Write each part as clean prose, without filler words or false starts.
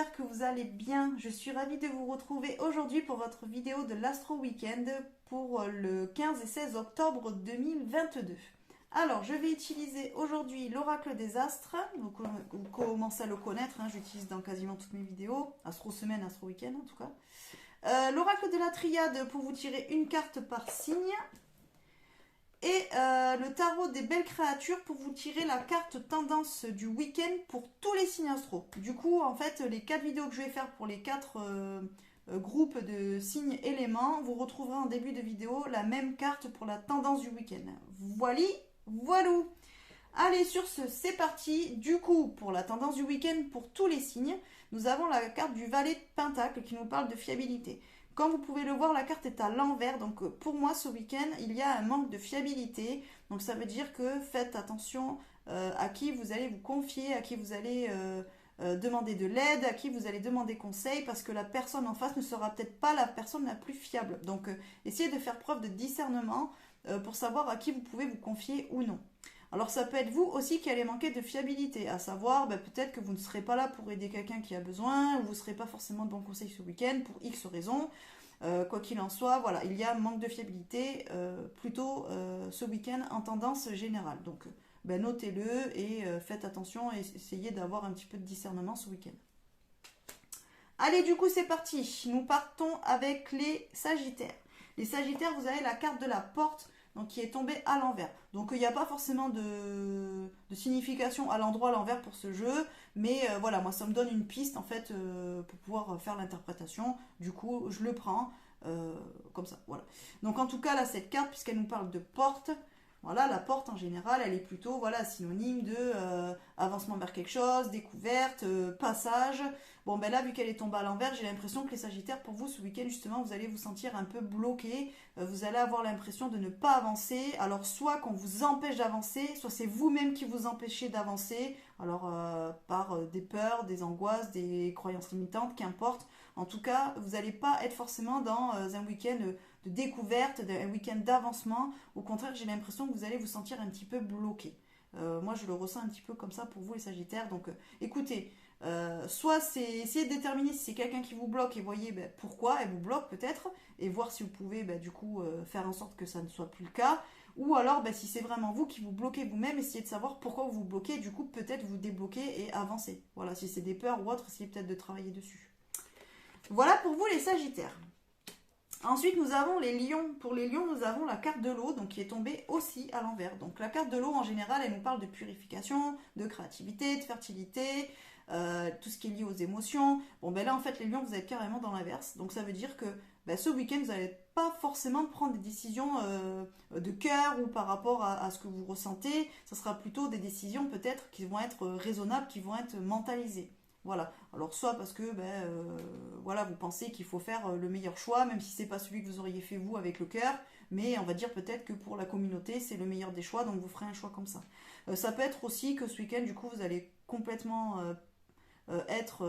j'espère que vous allez bien. Je suis ravie de vous retrouver aujourd'hui pour votre vidéo de l'Astro Weekend pour le 15 et 16 octobre 2022. Alors, je vais utiliser aujourd'hui l'oracle des astres. Vous commencez à le connaître, hein, j'utilise dans quasiment toutes mes vidéos. Astro Semaine, Astro Weekend en tout cas. L'oracle de la triade pour vous tirer une carte par signe. Et le tarot des belles créatures pour vous tirer la carte tendance du week-end pour tous les signes astro. Du coup, en fait, les 4 vidéos que je vais faire pour les 4 groupes de signes éléments, vous retrouverez en début de vidéo la même carte pour la tendance du week-end. Voilà, voilou. Allez, sur ce, c'est parti. Du coup, pour la tendance du week-end pour tous les signes, nous avons la carte du valet de pentacle qui nous parle de fiabilité. Comme vous pouvez le voir, la carte est à l'envers, donc pour moi ce week-end, il y a un manque de fiabilité. Donc ça veut dire que faites attention à qui vous allez vous confier, à qui vous allez demander de l'aide, à qui vous allez demander conseil, parce que la personne en face ne sera peut-être pas la personne la plus fiable. Donc essayez de faire preuve de discernement pour savoir à qui vous pouvez vous confier ou non. Alors ça peut être vous aussi qui allez manquer de fiabilité, à savoir peut-être que vous ne serez pas là pour aider quelqu'un qui a besoin, ou vous ne serez pas forcément de bons conseils ce week-end pour X raisons. Quoi qu'il en soit, voilà, il y a un manque de fiabilité plutôt ce week-end en tendance générale. Donc notez-le et faites attention et essayez d'avoir un petit peu de discernement ce week-end. Allez, du coup c'est parti, nous partons avec les Sagittaires. Les Sagittaires, vous avez la carte de la porte, donc qui est tombée à l'envers. Donc il n'y a pas forcément de signification à l'endroit à l'envers pour ce jeu, mais voilà, moi ça me donne une piste en fait pour pouvoir faire l'interprétation. Du coup, je le prends comme ça, voilà. Donc en tout cas là, cette carte, puisqu'elle nous parle de porte, voilà, la porte en général, elle est plutôt voilà, synonyme de avancement vers quelque chose, découverte, passage. Bon, là, vu qu'elle est tombée à l'envers, j'ai l'impression que les Sagittaires, pour vous, ce week-end, justement, vous allez vous sentir un peu bloqué. Vous allez avoir l'impression de ne pas avancer. Alors, soit qu'on vous empêche d'avancer, soit c'est vous-même qui vous empêchez d'avancer. Alors, par des peurs, des angoisses, des croyances limitantes, qu'importe. En tout cas, vous n'allez pas être forcément dans un week-end de découverte, un week-end d'avancement. Au contraire, j'ai l'impression que vous allez vous sentir un petit peu bloqué. Moi, je le ressens un petit peu comme ça pour vous, les Sagittaires. Donc, écoutez, soit c'est essayer de déterminer si c'est quelqu'un qui vous bloque et voyez pourquoi elle vous bloque peut-être, et voir si vous pouvez du coup faire en sorte que ça ne soit plus le cas. Ou alors, si c'est vraiment vous qui vous bloquez vous-même, essayez de savoir pourquoi vous vous bloquez, et du coup, peut-être vous débloquer et avancer. Voilà, si c'est des peurs ou autre, essayez peut-être de travailler dessus. Voilà pour vous, les Sagittaires. Ensuite, nous avons les lions. Pour les lions, nous avons la carte de l'eau, donc qui est tombée aussi à l'envers. Donc la carte de l'eau, en général, elle nous parle de purification, de créativité, de fertilité, tout ce qui est lié aux émotions. Bon, là, en fait, les lions, vous êtes carrément dans l'inverse. Donc ça veut dire que ce week-end, vous n'allez pas forcément prendre des décisions de cœur ou par rapport à ce que vous ressentez. Ce sera plutôt des décisions peut-être qui vont être raisonnables, qui vont être mentalisées. Voilà, alors soit parce que voilà, vous pensez qu'il faut faire le meilleur choix, même si c'est pas celui que vous auriez fait vous avec le cœur, mais on va dire peut-être que pour la communauté c'est le meilleur des choix, donc vous ferez un choix comme ça. Ça peut être aussi que ce week-end du coup vous allez complètement être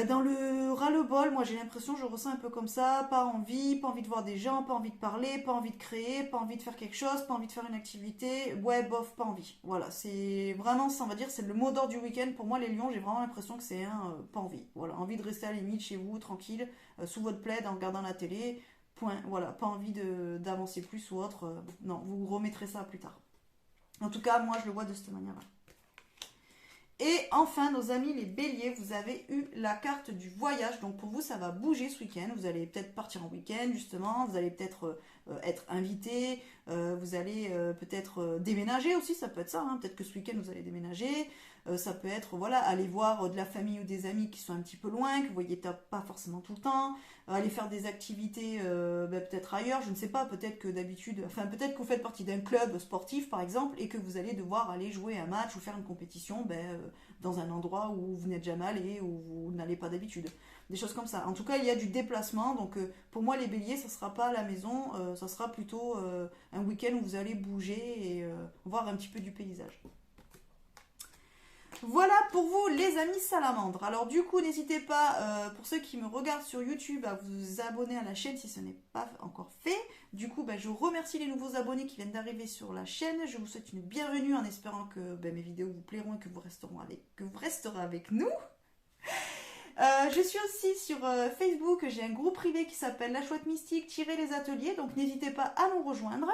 dans le ras-le-bol. Moi j'ai l'impression, je ressens un peu comme ça, pas envie de voir des gens, pas envie de parler, pas envie de créer, pas envie de faire quelque chose, pas envie de faire une activité, ouais bof, pas envie. Voilà, c'est vraiment ça, on va dire, c'est le mot d'ordre du week-end. Pour moi les lions, j'ai vraiment l'impression que c'est un pas envie. Voilà, envie de rester à la limite chez vous, tranquille, sous votre plaid, en regardant la télé, point. Voilà, pas envie d'avancer plus ou autre, non, vous remettrez ça plus tard. En tout cas, moi je le vois de cette manière-là. Et enfin, nos amis les béliers, vous avez eu la carte du voyage. Donc pour vous, ça va bouger ce week-end. Vous allez peut-être partir en week-end, justement. Vous allez peut-être être invité. Vous allez peut-être déménager aussi, ça peut être ça. Hein. Peut-être que ce week-end, vous allez déménager. Ça peut être, voilà, aller voir de la famille ou des amis qui sont un petit peu loin, que vous voyez pas forcément tout le temps. Aller faire des activités peut-être ailleurs, je ne sais pas. Peut-être que d'habitude, peut-être que vous faites partie d'un club sportif, par exemple, et que vous allez devoir aller jouer un match ou faire une compétition dans un endroit où vous n'êtes jamais allé, où vous n'allez pas d'habitude. Des choses comme ça. En tout cas, il y a du déplacement. Donc pour moi, les béliers, ça ne sera pas à la maison. Ça sera plutôt un week-end où vous allez bouger et voir un petit peu du paysage. Voilà pour vous les amis salamandres. Alors du coup n'hésitez pas pour ceux qui me regardent sur YouTube à vous abonner à la chaîne si ce n'est pas encore fait. Du coup je remercie les nouveaux abonnés qui viennent d'arriver sur la chaîne. Je vous souhaite une bienvenue en espérant que mes vidéos vous plairont et que vous resterez avec nous. je suis aussi sur Facebook, j'ai un groupe privé qui s'appelle La Chouette Mystique les ateliers, donc n'hésitez pas à nous rejoindre.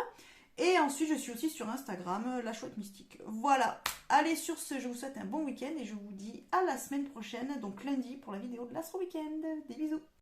Et ensuite, je suis aussi sur Instagram, La Chouette Mystique. Voilà. Allez, sur ce, je vous souhaite un bon week-end et je vous dis à la semaine prochaine, donc lundi, pour la vidéo de l'Astro Weekend. Des bisous.